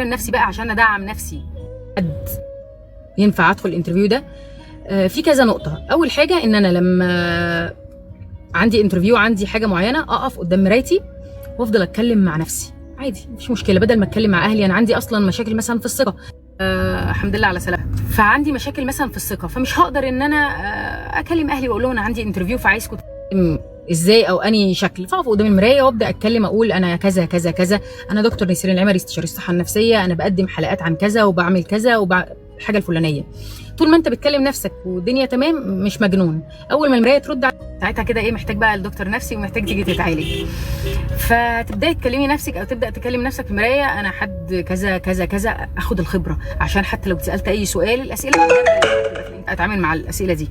نفسي بقى عشان ادعم نفسي قد ينفع ادخل الانترفيو ده. في كذا نقطه. اول حاجه ان انا لما عندي انترفيو، عندي حاجه معينه، اقف قدام مرايتي وافضل اتكلم مع نفسي عادي، مفيش مشكله، بدل ما اتكلم مع اهلي. انا عندي اصلا مشاكل مثلا في الثقه، الحمد لله على سلامتك، فعندي مشاكل مثلا في الثقه، فمش هقدر ان انا اكلم اهلي واقول لهم انا عندي انترفيو فعايزكم ازاي او اني شكل. فاقف قدام المرايه وابدا اتكلم، اقول انا كذا كذا كذا، انا دكتور نسرين العمري استشاري الصحه النفسيه، انا بقدم حلقات عن كذا وبعمل كذا الحاجه الفلانيه. طول ما انت بتكلم نفسك والدنيا تمام مش مجنون، اول ما المرايه ترد ساعتها كده ايه، محتاج بقى الدكتور نفسي ومحتاج تيجي تتعالج. فتبداي تكلمي نفسك او تبدا تكلم نفسك في المرايه، انا حد كذا كذا كذا، اخد الخبره عشان حتى لو اتسالت اي سؤال الاسئله اتعامل مع الاسئله دي.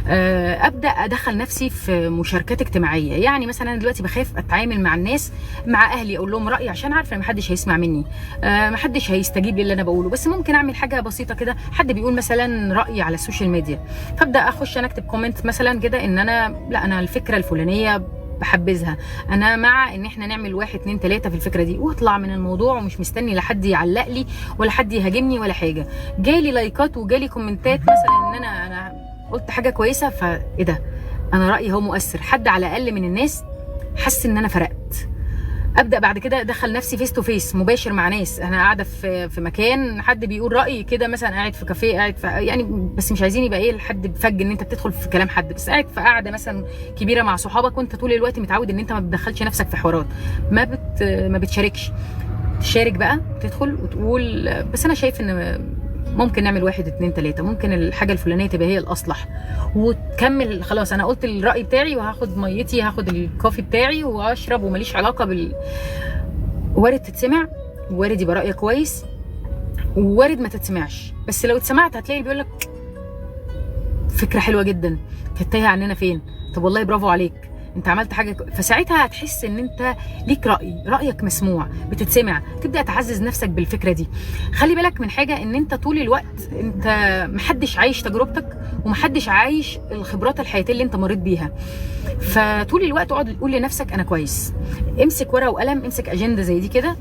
ابدا ادخل نفسي في مشاركات اجتماعيه. يعني مثلا انا دلوقتي بخاف اتعامل مع الناس، مع اهلي اقول لهم رايي عشان عارفه ان محدش هيسمع مني، محدش هيستجيب للي انا بقوله، بس ممكن اعمل حاجه بسيطه كده، حد بيقول مثلا رايي على السوشيال ميديا، فابدا اخش انا اكتب كومنت مثلا كده ان انا لا، انا الفكره الفلانيه بحبذها، انا مع ان احنا نعمل 1 2 3 في الفكره دي، واطلع من الموضوع ومش مستني لحد يعلق لي ولا حد يهاجمني ولا حاجه. جالي لايكات وجالي كومنتات مثلا ان انا قلت حاجه كويسه، فايه ده، انا رايي هو مؤثر، حد على الاقل من الناس حس ان انا فرقت. ابدا بعد كده ادخل نفسي فيس تو فيس مباشر مع ناس، انا قاعده في مكان حد بيقول رايي كده، مثلا قاعد في كافيه، قاعد في يعني، بس مش عايزين يبقى ايه لحد بفج ان انت بتدخل في كلام حد، بس قاعد في قاعده مثلا كبيره مع صحابك، وانت طول الوقت متعود ان انت ما بتدخلش نفسك في حوارات، ما بتشاركش. تشارك بقى، تدخل وتقول بس انا شايف ان ممكن نعمل 1 2 3، ممكن الحاجه الفلانيه تبقى هي الاصلح، وتكمل. خلاص انا قلت الراي بتاعي، وهاخد ميتي، هاخد الكوفي بتاعي واشرب، وماليش علاقه وارد تتسمع، وارد يبقى رايك كويس، ووارد ما تتسمعش، بس لو اتسمعت هتلاقي بيقول لك فكره حلوه جدا، كانت تايهه عننا فين، طب والله برافو عليك، انت عملت حاجه فساعتها هتحس ان انت ليك رايك مسموع، بتتسمع، تبدا تعزز نفسك بالفكره دي. خلي بالك من حاجه، ان انت طول الوقت انت محدش عايش تجربتك، ومحدش عايش الخبرات الحياتيه اللي انت مريت بيها، فطول الوقت اقعد قول لنفسك انا كويس. امسك ورقه وقلم، امسك اجنده زي دي كده،